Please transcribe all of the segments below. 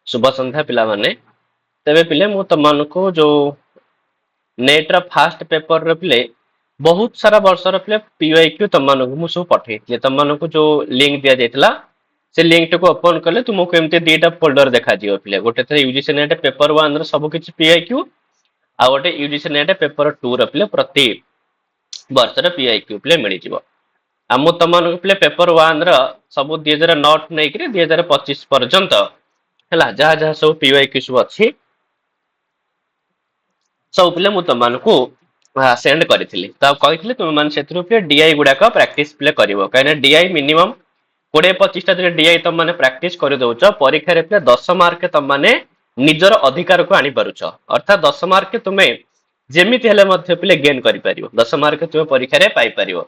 शुभ संध्या पिला माने तेबे पिले मु तमनको जो नेट रा फास्ट पेपर रे पिले बहुत सारा वर्ष रे पिले पीवाईक्यू तमनको मु सब पठेइतले तमनको जो लिंक दिया जायतला से लिंक को ओपन कले तुमको एमते दीटा फोल्डर देखा जियो पिले गोटे थे यूजीसी नेट पेपर 1 रे सब किछि पीवाईक्यू आ गोटे यूजीसी नेट पेपर 2 रे पिले प्रति वर्ष रे पीवाईक्यू पिले मिलि जिवो आ मु तमनको पिले पेपर 1 रा सब 2009 नै कि 2025 पर्यंत हला जहा जहा सब पीवाईक्यू सब अछि सब पिले मु तमनको सेंड करथिली त कहितले तुम मान सेत्रु पे डीआई गुडा का प्रैक्टिस प्ले करिवो काहे डीआई मिनिमम 20-25 टा डीआई तुम माने प्रैक्टिस कर दउछ परीक्षा रे पे 10 मार्क तुम माने निजर अधिकार को आनी पारुछ अर्थात 10 मार्क तुमे जेमिति हेले मध्ये पिले गेन करि परिवो 10 मार्क तुमे परीक्षा रे पाई परिवो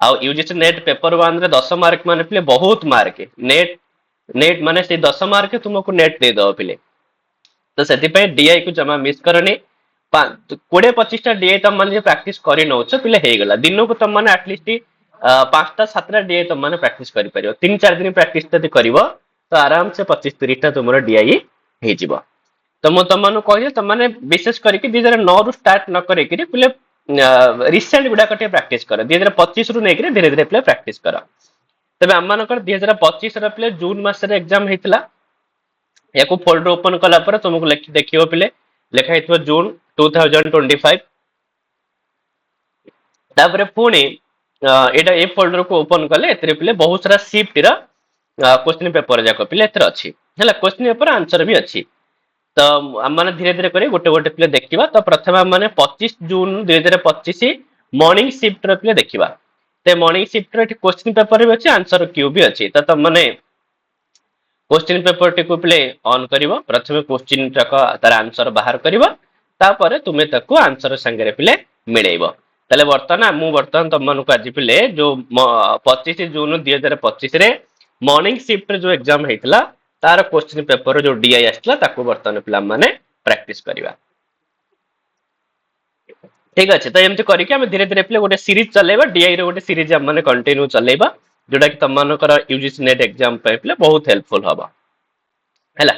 आ यूजीसी नेट पेपर 1 रे 10 मार्क माने पिले बहुत मार्क नेट नेट माने से 10 मार्क तुमको नेट दे दो पिले तो सेति पे डीआई को जमा मिस करनी 20-25 टा डीआई तुम माने प्रैक्टिस करि नउछ पिले हे गेला दिन को तुम माने एटलीस्ट 5-7 डीआई तुम माने प्रैक्टिस करि परियो 3-4 दिन प्रैक्टिस जदि करिवो तो आराम से 25-30 टा तुमरो डीआई हे जिवो तो मु तुम माने कहि तुम माने विशेष करि कि 2009 रु स्टार्ट न करे कि पिले रिसेंट गुडा कटे प्रैक्टिस कर 2025 रु नै कि धीरे धीरे पिले प्रैक्टिस कर तबे हम मानकर 2025 रे पिले जून मास रे एग्जाम हेतला याको फोल्डर ओपन कला पर तुमको देखियो पिले लेखा हेतु जून 2025 तापर पुणी एटा ए फोल्डर को ओपन कले एतरे पिले बहुत सारा शिफ्ट रा क्वेश्चन पेपर जाको पिले एतरे अछि हला क्वेश्चन पेपर आंसर भी अछि तो हम माने धीरे धीरे करे गोटे गोटे पिले देखिबा तो प्रथम हम माने 25 जून 2025 मॉर्निंग शिफ्ट रा पिले देखिबा ते मॉर्निंग शिफ्ट रे क्वेश्चन पेपर भी अछि आंसर क्यू भी अछि त माने क्वेश्चन पेपर टी को प्ले ऑन करिवो प्रथमे क्वेश्चन का तार आंसर बाहर करिवो तापर तुमे ताको आंसर संगे पिले मिलेइबो तले वर्तमान मु वर्तमान तमन को आज पिले जो 25 जून 2025 रे मॉर्निंग शिफ्ट जो एग्जाम हेतला तार क्वेश्चन पेपर जो डीआई आस्ला ताको वर्तमान पिला माने प्रैक्टिस करिवा ठीक अछि तो एमति करि के हम धीरे धीरे पिले गोटे सीरीज चलेबा डीआई रे गोटे सीरीज हम माने कंटिन्यू चलेबा जोटा कि तमनकर यूजीसी नेट एग्जाम पे पिले बहुत हेल्पफुल हबा हैला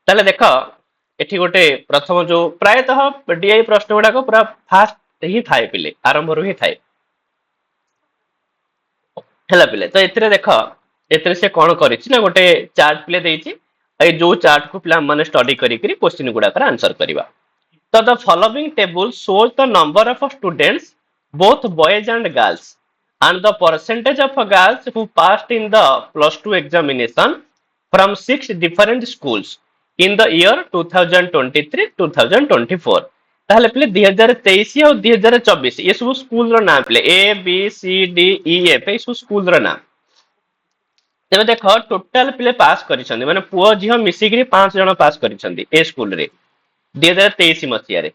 ताले देखो एठी गोटे प्रथम जो प्रायतः डीआई प्रश्न गुडा को पूरा फास्ट ही थाए पिले आरंभ रु ही थाए हैला पिले तो एतरे देखो एतरे से कोन करिछि ना गोटे चार्ट पिले देइछि ए जो चार्ट को पिला माने स्टडी करी करी क्वेश्चन गुडा कर आंसर करिवा तो the following table shows the number of students both boys and girls and the percentage of girls who passed in the plus 2 examination from 6 different schools in the year 2023-2024 ताहले पिले 2023 और 2024 ये सब school रो नाम पिले A B C D E F ए सब स्कूल रो नाम तेबे देखो टोटल पिले पास करिसंदी माने पुओ झियो मिसिकरी 5 जण पास करिसंदी ए स्कूल रे 2023 मसिया रे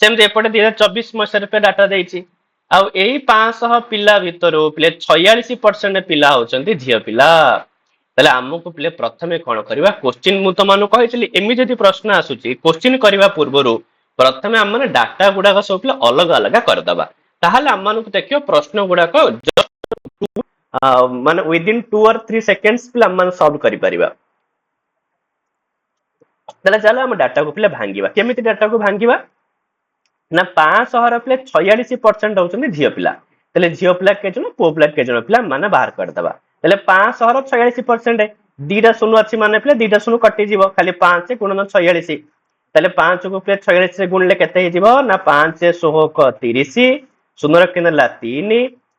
सेम एपटे 2024 मसिया पे डाटा देइछि आउ एई 500 पिला भितर पिले 46% पिला होचंती झियो पिला तले हमकु पिले प्रथमे कोन करबा क्वेश्चन मु तो मानु कहितली एमि जदि प्रश्न आसुची क्वेश्चन करबा पूर्वरु प्रथमे हम माने डाटा गुडा को सब पिले अलग अलग कर दबा ताहाले हम मानु देखियो प्रश्न गुडा को माने विद इन 2 और 3 सेकंड्स पिले हम माने सॉल्व करि परिबा तले चलो हम डाटा को पिले भांगीबा केमिति डाटा को भांगीबा ना 500 पिले 46% होचंदी झियो पिला तले झियो पिला के जनो पो पिला के जनो पिला माने बाहर कर दबा तले 500 46% दीटा शून्य अछि माने पिले दीटा शून्य कटि जीवो खाली 5 से गुणन 46 तले 5 को पिले 46 से गुणले केते हे जीवो ना 5 से 16 को 30 शून्य रखिनला 3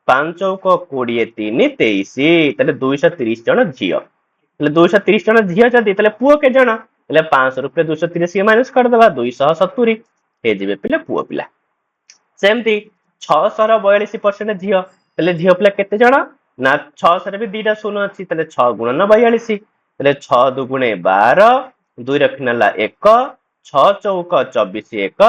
5 को 20 3 23 तले 230 जण झियो तले 230 जण झियो जदी तले पुओ के जण तले 500 रुपये 230 माइनस कर दबा 270 हे जिवे पिले पुओ पिला सेमती 642% झियो तले झियो पिला केते जण ना 600 रे भी दीटा शून्य अछि तले 6 गुणन 42 तले 6 दुगुणे 12 2 रखिनला 1 6 चौक 24 1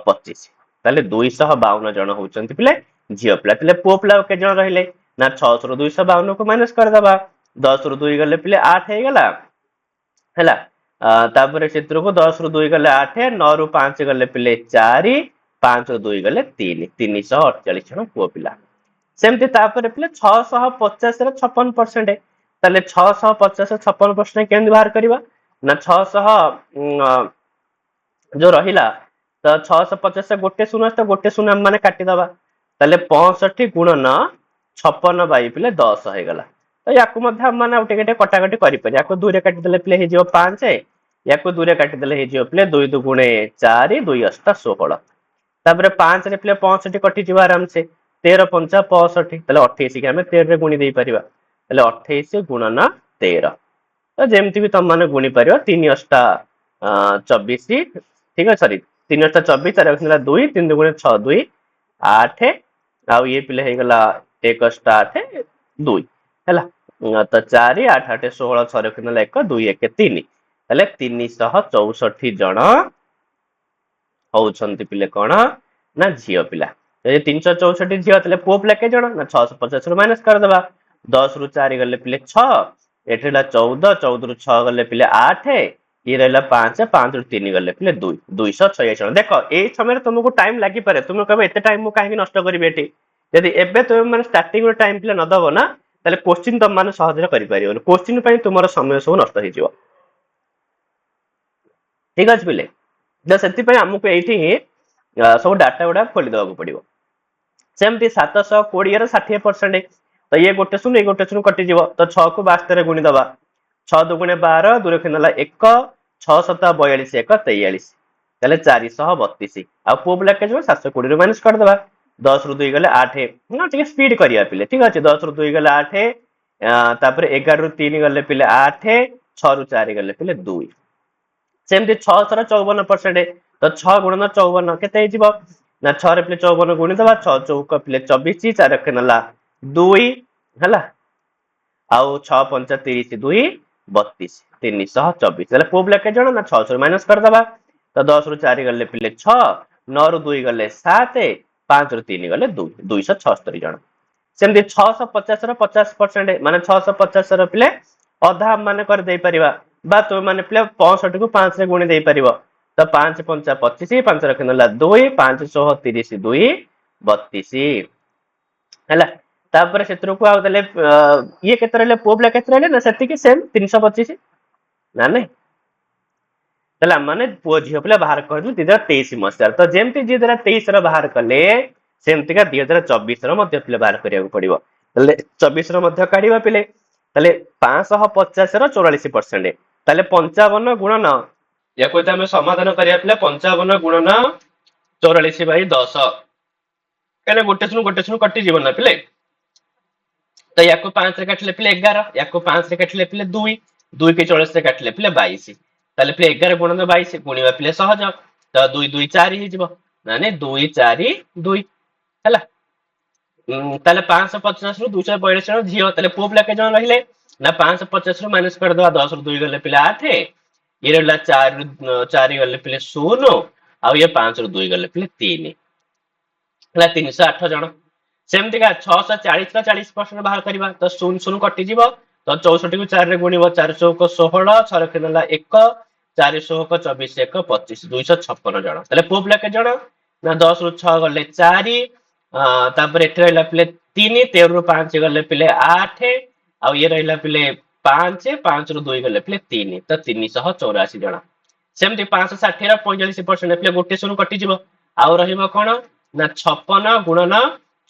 25 तले 252 जण होचंती पिले झियो पिला तले पुओ पिला के जण रहिले ना 600 रो 252 को माइनस कर दबा 10 रो 2 गले पिले 8 हे गेला हैला तापर चित्र को 10 रु 2 गले 8 9 रु 5 गले पिले 4 5 रु 2 गले 3 348 जण पुओ पिला सेमते तापर पिले 650 रे 56% तले 650 56% केंद बाहर करबा ନା 600 जो रहिला तो 650 गोटे शून्य तो गोटे शून्य हम माने काटिदबा ताले 65 गुणन 56 बाई पिले 10 हो गला तो याकू मध्ये हम माने उटे गटे कटाकटी करि पर याकू दूरे काटि देले पिले हे जियो 5 याकू दूरे काटि देले हे जियो पिले 2 2 गुणे 4 2 8 16 तापर 5 रे पिले 65 कटि जिवा आराम से 13 5 65 ताले 28 के हम 13 रे गुणी देई परिबा ताले 28 गुणन 13 तो जेमती भी तुम माने गुणी परिबा 3 8 24 ठीक है सॉरी 3 8 24 4 8 2 3 गुणे 6 2 8 आउ ये पिले हे गला 1 8 2 हैला तो 4 8 8 16 6 रखिनला 1 2 1 3 हेले 364 जण होउछंती पिले कोन ना झियो पिला ये 364 झियो तले पुओ पिला के जण ना 650 रु माइनस कर देबा 10 रु 4 गले पिले 6 एठला 14 14 रु 6 गले पिले 8 ये रहला 5 5 रु 3 गले पिले 2 246 जण देखो ए समय तुमको टाइम लागि पारे तुम कहबे एते टाइम मु काहे नष्ट करिबे एठी यदि एबे तुम माने स्टार्टिंग रो टाइम पिला न दबो ना ताले क्वेश्चन तुम माने सहज रे करि पारियो क्वेश्चन पई तुमरो समय सब नष्ट हो जिवो ठीक अछि पिले द सेति पई हमकु एठी सब डाटा गुडा खोली देबा पड़िबो सेमती 720 रो 60% तो ये गोटे शून्य कटि जीव तो 6 को 72 गुणी दबा 6 दुगुणे 12 दूर खिनला 1 6 7 42 1 43 ताले 432 आ पो ब्लैक के जो 720 रो माइनस कर दबा 10 रु 2 गले 8 ना ठीक स्पीड करिया पिले ठीक अछि 10 रु 2 गले 8 तापर 11 रु 3 गले पिले 8 6 रु 4 गले पिले 2 सेमती 6 सर 54% तो 6 गुणन 54 केते हिजिबो ना 6 रे पिले 54 गुणी दबा 6 चौक पिले 24 4 खिनला 2 हला आउ 6 5 30 2 32 324 ताले पो ब्लैक के जण ना 600 रे माइनस कर दबा तो 10 रु 4 गले पिले 6 9 रु 2 गले 7 5 रु 3 गले 2 276 जण सेमती 650 रो 50% माने 650 रो पिले अधा माने कर देई परिबा बा तो माने पिले 65 को 5 रे गुणी देई परिबो तो 5 5 25 5 रखनला 2 530 2 32 हैला तापर क्षेत्र को आउ देले ये केते रहले पोबला केते रहले ना सेति के सेम 325 ना नहीं तला माने पो झियो पिला बाहर करलु 2023 मसिया तो जेमति 2023 रो बाहर कले सेमति का 2024 रो मध्य पिला बाहर करिया पड़िबो तले 24 रो मध्य काढिबा पिले तले 550 रो 44% तले 55 गुणन या कोई हमें समाधान करिया पिले 55 गुणन 44 बाई 10 कहले गोटे सुन कटि जीवन ना पिले तो याको 5 रे काटले पिले 11 याको 5 रे काटले पिले 2 2 के 44 रे काटले पिले 22 ताले पिले 11 गुणन 22 गुणिबा पिले सहज तो 2 2 4 हि जिवो माने 2 4 2 हैला ताले 550 रु 242 जण झियो ताले पो पिला के जण रहिले ना 550 रु माइनस कर दवा 10 रु 2 गले पिले 8 ये रहला 4 4 गले पिले 0 आ ये 5 रु 2 गले पिले 3 हला 308 जण सेमती का 640 का 40% बाहर करबा तो 0 0 कटि जीवो तो 64 को 4 रे गुणिबो 4 चौक 16 6 रखिनला 1 4 चौक 24 1 25 256 जण तले पो पिला के जण ना 10 रु 6 गले 4 तापर एठ रहला पिले 3 13 रु 5 गले पिले 8 आ ये रहला पिले 5 5 रु 2 गले पिले 3 तो 384 जण सेमती 560 रा 45% पिले गोटे सुन कटि जीवो आ रहिबो कोन ना 56 गुणन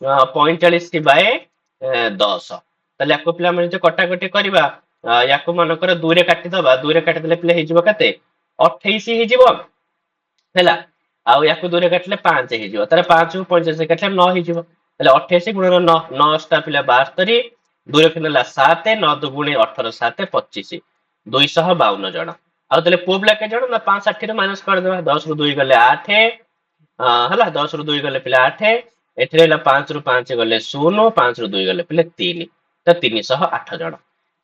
45 बाय 10 ताले याको पिला माने जे कटा कटी करबा याको मन कर 2 रे काटि दबा 2 रे काटि देले पिले हि जिवो कते 28 हि जिवो हैला आउ याको 2 रे काटले 5 हि जिवो ताले 5 को 45 काटले 9 हि जिवो ताले 28 गुणन 9 9 टा पिला 72 2 रे खिनला 7 9 2 गुणे 18 7 25 252 जण आउ ताले पोबला के जण ना 560 रे माइनस कर देबा 10 रु 2 गले 8 हला 10 रु 2 गले पिले 8 एथरे ला 5 रु 5 गले 0 5 रु 2 गले पिले 3 तो 308 जण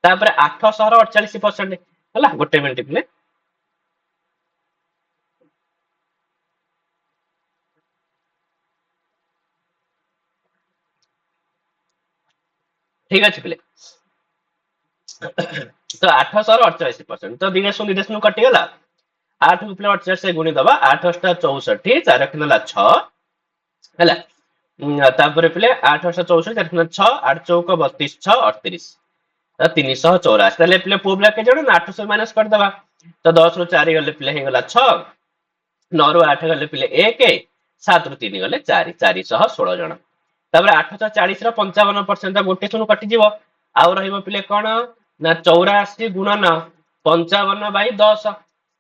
तापर 848% हला गोटे मिनिट पिले ठीक अछि पिले तो 848% तो दिनेश कटि गला 8 पिले 48 से गुणी दबा 8 8 64 4 खिनला 6 हैला तापर पिले 8 8 64 4 खिनला 6 8 चौक 32 6 38 384 ताले पिले पो ब्लैक के जण 800 माइनस कर दबा तो 10 रु 4 गले पिले हेगला 6, 9 रु 8 गले पिले 1, 7 रु 3 गले 4, 416 जन। तापर 840 ର 55% गोटे सुन कटिଯିव। आउ रहिबो पिले कोन ना 84 गुणन 55 बाई 10,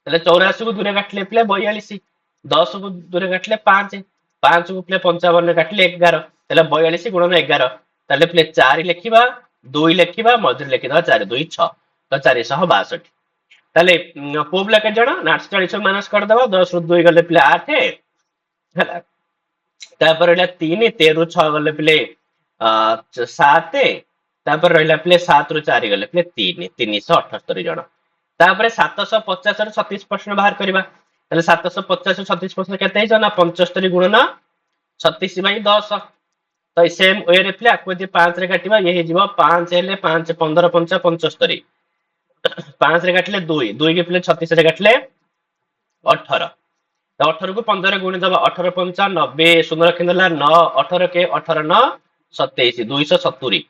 ताले 84 को दूरे काटले पिले 42, 10 को दूरे काटले 5, 5 को पिले 55 रे काटले 11, ताले 42 गुणन 11, ताले पिले 4 लेखिबा, 2 लेखिबा, मझिर लेखिदबा 4 2 6, तो 462। ताले पुओ पिला के जण ना 48 माइनस कर दबा, 10 रु 2 गले पिले 8 ହେଲା। तापर रहिला 3, 13 रु 6 गले पिले 7, तापर रहिला पिले 7 रु 4 गले पिले 3, 378 जण। तापर 750 ରୁ 36% बाहर करबा, ताले 750 ରୁ 36% केते हिज ना 75 गुणन 36 बाई 10, तो सेम वे रे पिले आको जे 5 रे काटिबा, ये हिजिबो 5 हेले 5 15 5 75, 5 रे काटले 2, 2 के पिले 36 रे काटले 18, तो 18 को 15 गुणी दबा, 18 5 90, शून्य रखिदेला 9, 18 के 18 9 27, 270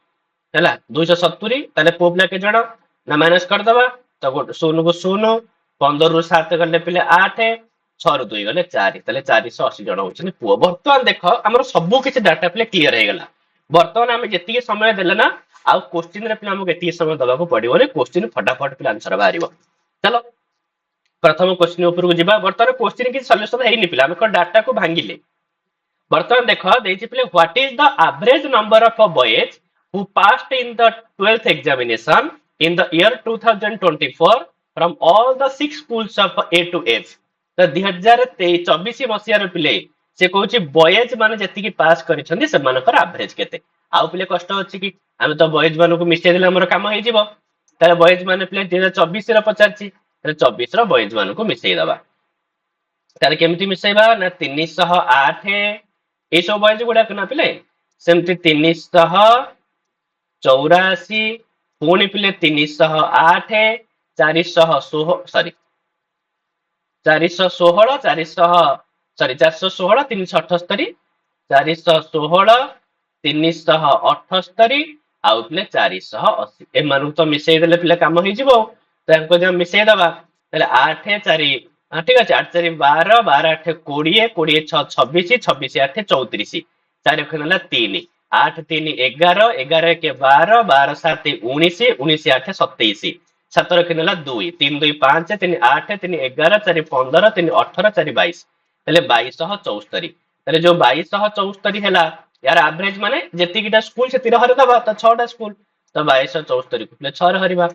हैला, 270। ताले पुओ पिला के जण ना माइनस कर दबा, तो गोटे 0 को 0, 15 रु 7 गले पिले 8, 6 रु 2 गले 4, ताले 480 जण होछन पुओ। वर्तमान देख हमर सब किछि डाटा पिले क्लियर हे गेला। वर्तमान हम जेतिके समय देले ना आ क्वेश्चन रे पिले हमके एतिके समय दबा को पड़िबो ने, क्वेश्चन फटाफट पिले आंसर बाहरिबो। चलो प्रथम क्वेश्चन ऊपर को जीवा। वर्तमान क्वेश्चन की सॉल्यूशन हेनी पिला, हम डाटा को भांगिले। वर्तमान देख देछि पिले what is the average number of boys who passed in the 12th examination in the year 2024 from all the 6 schools of A to H. तो 2024 मसिया रे पिले से कहूची बॉयज माने जति की पास करिसंदी से मानकर एवरेज केते। आउ पिले कष्ट अछि कि हम तो बॉयज मानको को मिस्टेक देले हमर काम हे जिवो, ताले बॉयज माने पिले 2024 रे पचारछि, 24 रो बॉयज मान को मिसई दबा। तार केमती मिसईबा ना 308 ए सब बॉयज गुडा कना पिले सेमती 384, पुणी पिले 308, 416 सॉरी 416, 416 378, 416 378 आउ पिले 480 ए मानु तो मिसई देले पिले काम हे जिवो। तो जब मिसई दबा ताले 8 4 ठीक আছে 8 4 12, 12 8 20, 20 6 26, 26 8 34, 4 रखनेला 3, 8 3 11, 11 के 12, 12 7 19, 19 8 27, 7 रखनेला 2, 3 2 5, 3 8, 3 11, 4 15, 3 18, 4 22, ताले 2274। ताले जो 2274 हैला यार एवरेज माने जेतिकिटा स्कूल से 13 हरे दबा, तो 6 टा स्कूल, तो 2274 को 6 रे हरिबा,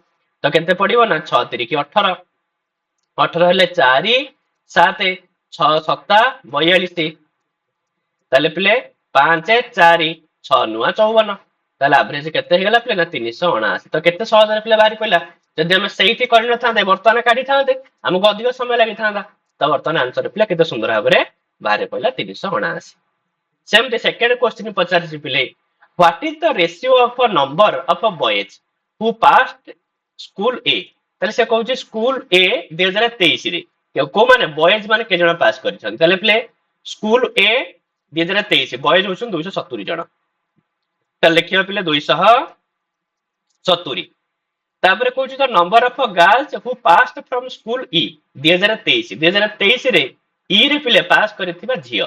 तो केते पड़िबो ना 6 3 की 18, 18 हेले 4 7 6 7 42, ताले पिले 5 4 6 9 54, ताले एवरेज केते हे गेला पिले ना 379। तो केते सहज रे पिले बाहरी पइला। जदि हम सेहीति करि न थांदे वर्तमान काढी थांदे हमको अधिक समय लागि थांदा, तो वर्तमान आंसर पिले केते सुंदर भाबरे बाहरी पइला 379। सेम द सेकंड क्वेश्चन पचारछि पिले what is the ratio of a number of a boys who passed school A. ताले से कहउछि स्कूल ए 2023 रे को माने बॉयज माने के जण पास करिछन, ताले प्ले स्कूल ए 2023 बॉयज होछन 270 जण, ताले लिखियो पिले 270। तापर कहउछि the number of girls who passed from school E 2023 रे ई रे पिले पास करथिबा झियो,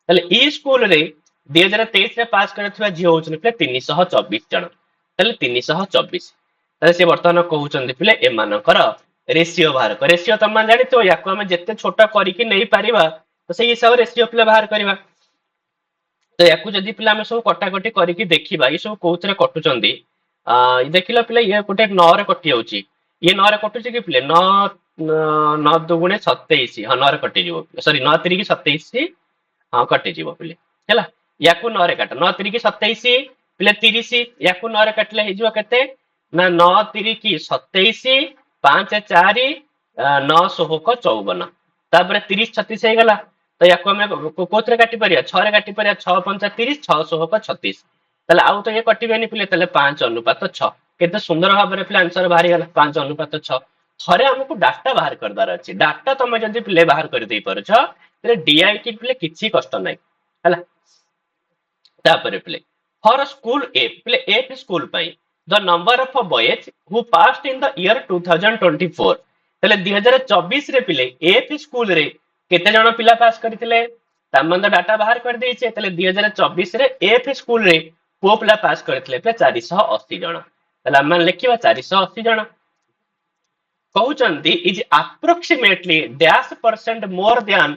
ताले ई स्कूल रे 2023 रे पास करथिबा झियो होछन पिले 324 जण, ताले 324। ताले से वर्तमान कहउछन पिले ए मानकर रेशियो बाहर कर। रेशियो तम जानि तो याको हम जत्ते छोटा करी कि नै पारिबा तो सही हिसाब रेशियो पिले बाहर करबा। तो याकू जदी पिले हम सब कटाकटी करी कि देखिबा ई सब कोउतरे कटुचंदी देखिला पिले ये गोटे 9 रे कटि जाउची, ये 9 रे कटुची कि पिले 9 9 दुगुणे 27, हां 9 रे कटि जीवो, सॉरी 9 3 की 27 हां कटि जीवो पिले हैला। याकू 9 रे काट 9 3 की 27 पिले 30, याकू 9 रे काटले हे जीवो केते ना 9 3 की 27, 5 4 9 16 54, तापर 30 36 हे गला। तो याकू हम कोथरे काटि परिया 6 रे काटि परिया 6 5 30, 6 16 36, ताले आउ तो ये कटिबेनी पिले, ताले 5 अनुपात 6 केते सुंदर भाबरे पिले आंसर बाहरी गला 5 अनुपात 6। थरे हमको डाटा बाहर करदार अछि, डाटा तमे जदी पिले बाहर कर देई परछ तरे डीआईटी पिले किछि कष्ट नै हला। तापर पिले फॉर स्कूल ए पिले ए स्कूल पई the number of boys who passed in the year 2024 ତାହେଲେ 2024 ରେ ପିଲେ ଏଫ୍ ସ୍କୁଲ ରେ କେତେ ଜଣ ପିଲା ପାସ୍ କରିଥିଲେ ତାମାନେ ତ ଡାଟା ବାହାର କରିଦେଇଛେ। ତାହେଲେ 2024 ରେ ଏଫ୍ ସ୍କୁଲ ରେ ପୁଅ ପିଲା ପାସ୍ କରିଥିଲେ 480 ଜଣ। ତାହେଲେ ଆମେ ଲେଖିବା 480 ଜଣ। କହୁଛନ୍ତି ଇଜ ଆପ୍ରୋକ୍ସିମେଟଲି ଡ୍ୟାଶ ପରସେଣ୍ଟ ମୋର ଦ୍ୟାନ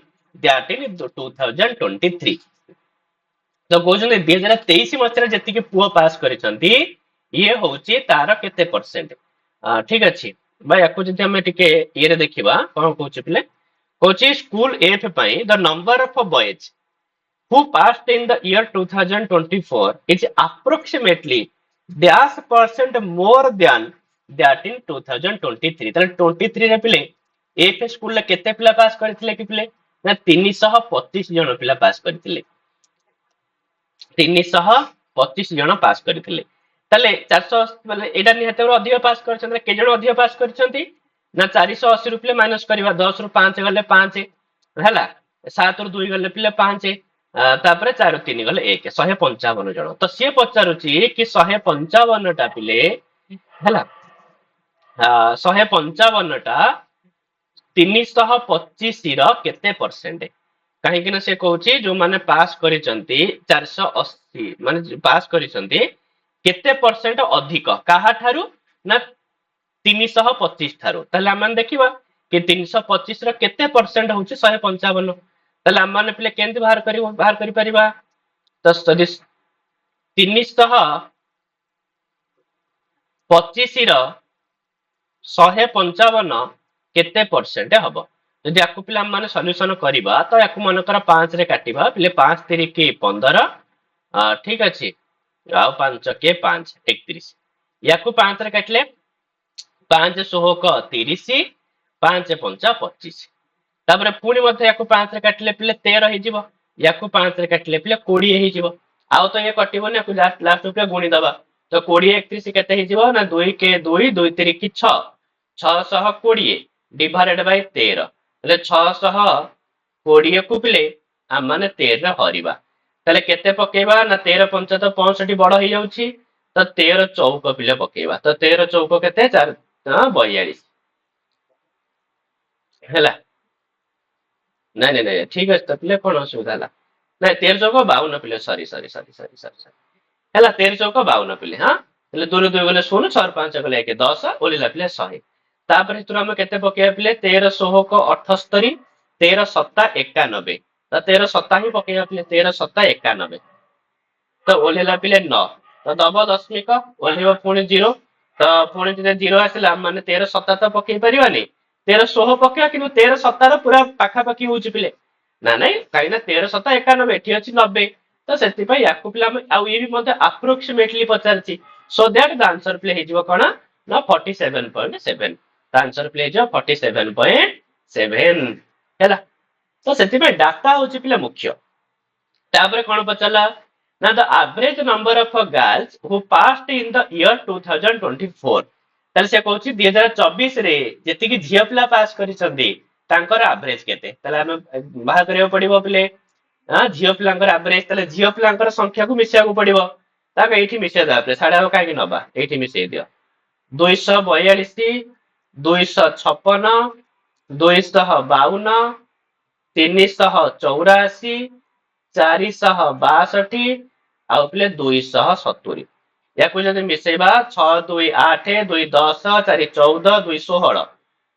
ଦ୍ୟାଟ ଇନ୍ 2023। ତ କହୁଛନ୍ତି 2023 ମସିହାରେ ଯେତିକି ପୁଅ ପାସ୍ କରିଛନ୍ତି ଇଏ ହଉଛି ତାର କେତେ ପରସେଣ୍ଟ। ଠିକ ଅଛି ବା ୟାକୁ ଯଦି ଆମେ ଟିକେ ଇଏରେ ଦେଖିବା କଣ କହୁଛି ପିଲେ, କହୁଛି ସ୍କୁଲ ଏଫ୍ ପାଇଁ the number of boys who passed in the year 2024 is approximately dash percent more than that in 2023। ତାହେଲେ 23 ରେ ପିଲେ ଏଫ୍ ସ୍କୁଲ ରେ କେତେ ପିଲା ପାସ୍ କରିଥିଲେ କି ପିଲେ ନା 325 ଜଣ ପିଲା ପାସ୍ କରିଥିଲେ। 325 ଜଣ ପାସ୍ କରିଥିଲେ। ତାହେଲେ 400 ମାନେ ଏଇଟା ନିହାତି ଭାବରେ ଅଧିକ ପାସ୍ କରିଛନ୍ତି। କେତେ ଜଣ ଅଧିକ ପାସ୍ କରିଛନ୍ତି ନା 480 ରୁ ପିଲେ ମାଇନସ କରିବା 10 ରୁ 5 ଗଲେ 5 ହେଲା, 7 ରୁ 2 ଗଲେ ପିଲେ 5 ତାପରେ 4 ରୁ 3 ଗଲେ 1 155 ଜଣ। ତ ସିଏ ପଚାରୁଛି କି 155 ଟା ପିଲେ ହେଲା 155 ଟା 325 ର କେତେ ପରସେଣ୍ଟ। କାହିଁକି ନା ସେ କହୁଛି ଯୋଉମାନେ ପାସ୍ କରିଛନ୍ତି 480 ମାନେ ପାସ୍ କରିଛନ୍ତି କେତେ ପରସେଣ୍ଟ ଅଧିକ କାହାଠାରୁ ନା 325 ଠାରୁ। ତାହେଲେ ଆମେ ଦେଖିବା କି 325 ର କେତେ ପରସେଣ୍ଟ ହଉଛି 155। ତାହେଲେ ଆମେ ପିଲେ କେମିତି ବାହାର କରିପାରିବା ତ 325 ର 155 କେତେ ପରସେଣ୍ଟ ହବ। ଯଦି ଆକୁ ପିଲା ମାନେ ସଲ୍ୟୁସନ କରିବା ତ ୟାକୁ ମନେକର 5 ରେ କାଟିବା ପିଲେ 5 ତିରିକି 15 ଠିକ ଅଛି ଆଉ 5 କେ 5 31। ୟାକୁ 5 ରେ କାଟିଲେ 5 ଷୋହକ 30 5 ପଞ୍ଚା 25। ତାପରେ ପୁଣି ମଧ୍ୟ ୟାକୁ 5 ରେ କାଟିଲେ ପିଲେ 13 ହେଇଯିବ। ୟାକୁ 5 ରେ କାଟିଲେ ପିଲେ 20 ହେଇଯିବ। ଆଉ ତ ଇଏ କଟିବନି ୟାକୁ ଲାଷ୍ଟ ଉପରେ ଗୁଣି ଦବା ତ 20 31 କେତେ ହେଇଯିବ ନା 2 କେ 2 2 ତିରିକି 6 620 ଡିଭାଇଡେଡ ବାଇ 13। ହେଲେ 620 କୁ ପିଲେ ଆମେ 13 ରେ ହରିବା ତାହେଲେ କେତେ ପକେଇବା ନା 13 ପଞ୍ଚା ତ 65 ବଡ ହେଇଯାଉଛି ତ 13 ଚୌକ ପିଲେ ପକେଇବା ତ 13 ଚୌକ କେତେ 4 42 ହେଲା। ନାଇଁ ନାଇଁ ନାଇଁ ଠିକ ଅଛି ତ ପିଲେ କଣ ଅସୁବିଧା ହେଲା ନାଇଁ 13 ଚୌକ 52 ପିଲେ ସରି ସରି ସରି ସରି ସରି ସରି ହେଲା 13 ଚୌକ 52 ପିଲେ ହଁ ହେଲେ 2 ରୁ 2 ଗଲେ 0 6 ରୁ 5 ଗଲେ 1 10 ଓଲିଲା ପିଲେ 100। ତାପରେ ସେଥିରୁ ଆମେ କେତେ ପକେଇବା ପିଲେ 13 ଷୋହକ 78 13 ସତା 91 ତ 13 ସତା ହିଁ ପକେଇବା ପିଲେ 13 ସତା 91 ତ ଓହ୍ଲେଇଲା ପିଲେ 9 ତ ଦବ ଦଶମିକ ଓହ୍ଲେଇବ ପୁଣି 0 ତ ପୁଣି ଯଦି 0 ଆସିଲା ମାନେ 13 ସତା ତ ପକେଇ ପାରିବାନି 13 ଷୋହ ପକେଇବା କିନ୍ତୁ 13 ସତାର ପୁରା ପାଖାପାଖି ହଉଛି ପିଲେ ନା ନାଇଁ କାହିଁକି ନା 13 ସତା 91 ଏଠି ଅଛି 90 ତ ସେଥିପାଇଁ ୟାକୁ ପିଲା ଆମେ ଆଉ ଇଏ ବି ମଧ୍ୟ ଆପ୍ରୋକ୍ସିମେଟଲି ପଚାରିଛି ସୋ ଦ୍ୟାଟ ଦ ଆନ୍ସର ପିଲେ ହେଇଯିବ କଣ ନା 47.7। ଆନ୍ସର ପ୍ଲେ ହେଇଯିବ 47.7 ହେଲା। ତ ସେଥିପାଇଁ ଡାଟା ହଉଛି ପିଲା ମୁଖ୍ୟ। ତାପରେ କଣ ପଚାରିଲା ନା the average number of girls who passed in the year 2024। ତାହେଲେ ସେ କହୁଛି 2024 ରେ ଯେତିକି ଝିଅ ପିଲା ପାସ୍ କରିଛନ୍ତି ତାଙ୍କର ଆଭରେଜ କେତେ। ତାହେଲେ ଆମେ ବାହାର କରିବାକୁ ପଡିବ ପିଲେ ଝିଅ ପିଲାଙ୍କର ଆଭରେଜ ତାହେଲେ ଝିଅ ପିଲାଙ୍କର ସଂଖ୍ୟାକୁ ମିଶିବାକୁ ପଡିବ ତାକୁ ଏଇଠି ମିଶେଇଦବା ସାଢେ ଆଉ କାହିଁକି ନବା ଏଇଠି ମିଶେଇ ଦିଅ 242 256 252 384 462 ଆଉ ପିଲେ 270। ୟାକୁ ଯଦି ମିଶେଇବା 6 2 8 2 10 4 14 2 16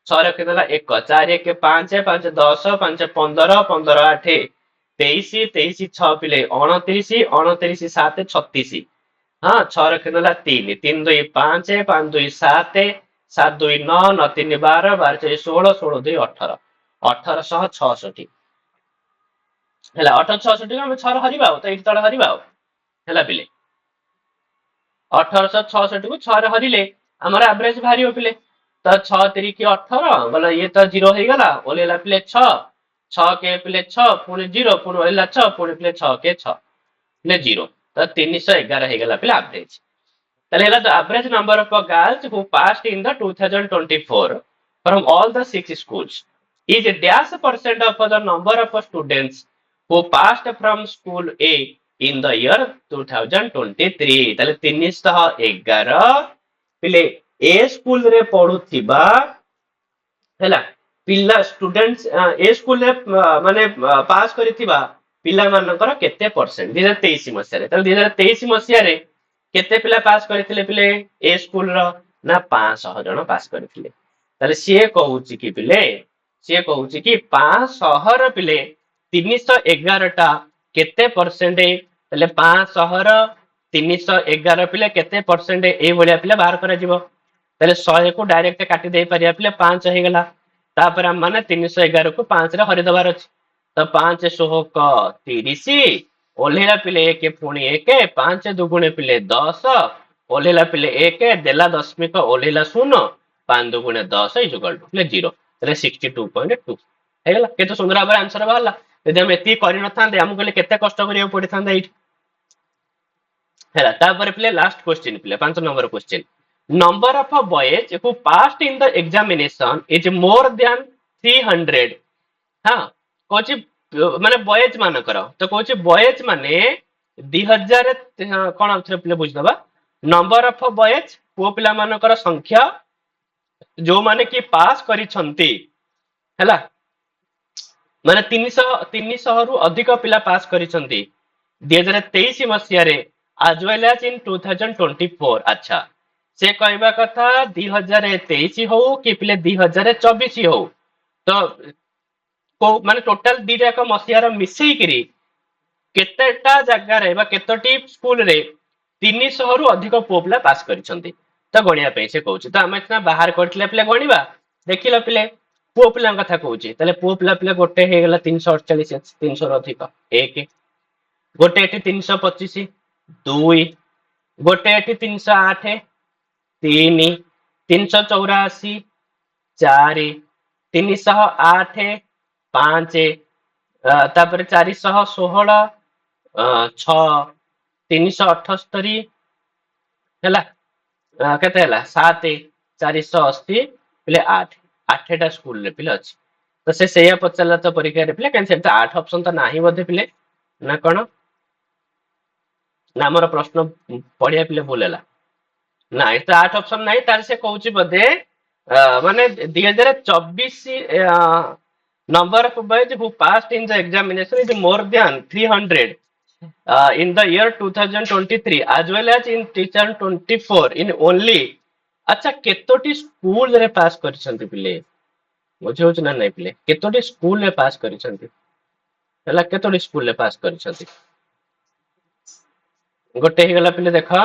6 ରଖିଦେଲା 1 4 1 5 5 10 5 15 15 8 23 23 6 ପିଲେ 29 29 7 36 ହଁ 6 ରଖିଦେଲା 3 3 2 5 5 2 7 7 2 9 9 3 12 12 4 16 16 2 18 1866 ହେଲା 1866 ଆମେ 6 ହରିବା ଆଉ ତ ଏଇଠି ତଳେ ହରିବା ଆଉ ହେଲା ପିଲେ 1866 କୁ 6 ରେ ହରିଲେ ଆମର ଆଭରେଜ ବାହାରିବ ପିଲେ ତ 6 ତିରିକି 18 ଗଲା ଇଏ ତ 0 ହେଇଗଲା ଓହ୍ଲେଇଲା ପିଲେ 6 6 କେ ପିଲେ 6 ପୁଣି 0 ପୁଣି ଓହ୍ଲେଇଲା 6 ପୁଣି ପିଲେ 6 କେ 6 ପିଲେ 0 ତ 311 ହେଇଗଲା ପିଲେ ଆଭରେଜ। ତାହେଲେ ହେଲା the average number of girls who passed in the 2024 from all the 6 schools is a dash percent of the number of students who passed from school A in the year 2023। ତାହେଲେ 311 ପିଲେ ଏ school ରେ ପଢୁଥିବା ହେଲା ପିଲା ସ୍ଟूडेंट्स ए school रे माने पास करिथिबा पिला मानकर केते परसेंट 2023 मसिया रे त 2023 मसिया रे केते पिला पास करथिले पिले ए स्कूल रो ना 500 जण पास करथिले ताले सिए कहूची कि पिले सिए कहूची कि 500 रो पिले 311 टा केते परसेंट ताले 500 रो 311 पिले केते परसेंट ए भलिया पिला बाहर करा जिवो ताले 100 को डायरेक्ट काटी दे परिया पिले 5 हे गला तापर हम माने 311 को 5 रे हरि दबार अछि तो 5 16 30 ओलेला पिले 1 पुणी 1 5 दुगुणे पिले 10 ओलेला पिले 1 देला दशमिक ओलेला 0 5 दुगुणे 10 इक्वल टू पिले 0 ताले 62.2 हे गला केते सुंदर भाबे आंसर बाहला यदि हम एती करि न थांदे हम कहले केते कष्ट करियो पड़ी थांदे एठी हैला तापर पिले लास्ट क्वेश्चन पिले 5 number question number of boys who passed in the examination is more than 300 हाँ कोची माने बॉयज मान करो तो कोची बॉयज माने 2000 कोन आउथरे पिले बुझ दबा नंबर ऑफ बॉयज पो पिला मान कर संख्या जो माने कि पास करी छंती हैला माने 300 रु अधिक पिला पास करी छंती 2023 मसिया रे as well as in 2024 अच्छा से कहवा कथा 2023 हो कि पिले 2024 हो तो को माने टोटल दीटा का मसियार मिसई करी केतेटा जगह रे बा केतोटी स्कूल रे 300 रु अधिक पोपला पास करिसंती तो गणिया पे से कहूची तो हम इतना बाहर करथिले पिले गणिबा देखिलो पिले पो पिला कथा कहूची तले पो पिला पिले गोटे हे गेला 348 300 रु अधिक 1 गोटे एठी 325 2 गोटे एठी 308 3 384 4 308 5 तापर 416 6 378 हैला केते हैला 7 480 पिले 8 8टा स्कूल रे पिले अछि तो से सेया पचला तो परीक्षा रे पिले कैन से 8 ऑप्शन तो नाही बोधे पिले ना कोन ना हमर प्रश्न पढिया पिले बोलेला ना तो 8 ऑप्शन नहीं तार से कहूची बदे माने 2024 number of boys who passed in the examination is more than 300 in the year 2023 as well as in 2024 in only अच्छा केतोटी स्कूल रे पास करिसंती पिले बुझे होच ना नहीं पिले केतोटी स्कूल रे पास करिसंती हला केतोटी स्कूल रे पास करिसंती गोटे ही गला पिले देखा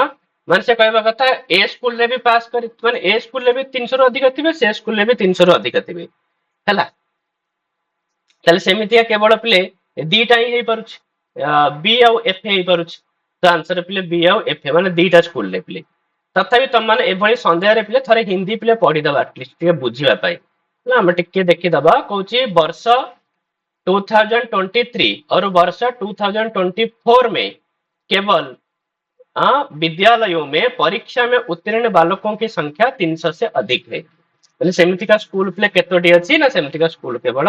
माने से कहबा कथा ए स्कूल रे भी पास करी माने ए स्कूल रे भी 300 रु अधिक थिबे से स्कूल रे भी 300 रु अधिक थिबे हला तले सेमितिया केवल पिले दीटा ही हे परुछ बी और एफ हे परुछ तो आंसर पिले बी और एफ माने दीटा स्कूल रे पिले तथापि तुम माने एभली संदेह रे पिले थरे हिंदी पिले पढी दबा एटलीस्ट के बुझिबा पाई ना हम टिके देखि दबा कहूची वर्ष 2023 और वर्ष 2024 में केवल विद्यालयों में परीक्षा में उत्तीर्ण बालकों की संख्या 300 से अधिक है मतलब सेमिति का स्कूल पिले केतोटी अछि ना सेमिति का स्कूल केवल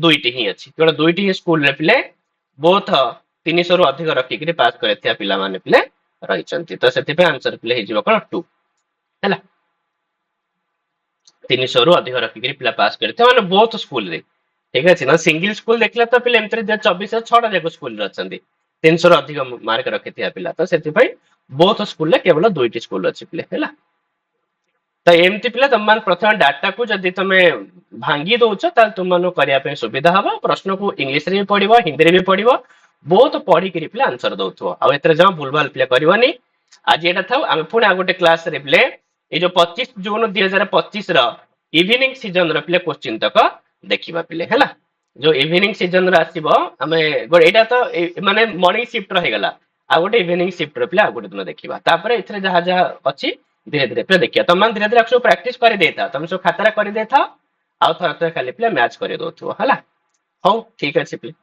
दुईटी ही अछि केवल दुईटी ही स्कूल रे पिले बोथ 300 रु अधिक रखि कि पास करथिया पिला माने पिले रहिचंती तो सेति पे आंसर पिले हे जिवो कोन 2 हैला 300 रु अधिक रखि कि पिला पास करथिया माने बोथ स्कूल रे ठीक अछि ना सिंगल स्कूल देखला तो पिले एमतरे 24 से 6 जाक स्कूल रे अछंती 300 रु अधिक मार्क रखिथिया पिला तो सेति पे बोथ स्कूल रे केवल दुईटी स्कूल अछि पिले हैला तो एमती पिला तुम मान प्रथम डाटा को जदि तुमे भांगी दउछ त तुम मानो करिया पे सुविधा हबो प्रश्न को इंग्लिश रे भी पढिबो हिंदी रे भी पढिबो बहुत पढ़ी करी पिला आंसर दउथो आ एतरे जम भूलभाल पिला करबनी आज एटा थाउ हम पुणी आ गोटे क्लास रे पिले ए जो 25 जून 2025 रो इवनिंग सीजन रो पिले क्वेश्चन तक देखिबा पिले हैला जो इवनिंग सीजन रो आसीबो हमें एटा तो माने मॉर्निंग शिफ्ट रो हेगला आ गोटे इवनिंग शिफ्ट रो पिले आ गोटे दिन देखिबा तापर एथरे जहा जहा अछि धीरे धीरे पे देखिया तुम धीरे धीरे सब प्रैक्टिस कर देता तुम सब खातारा कर देता आ थोड़ा थोड़ा खाली पिले मैच कर दउथो हला हो ठीक अछि पिले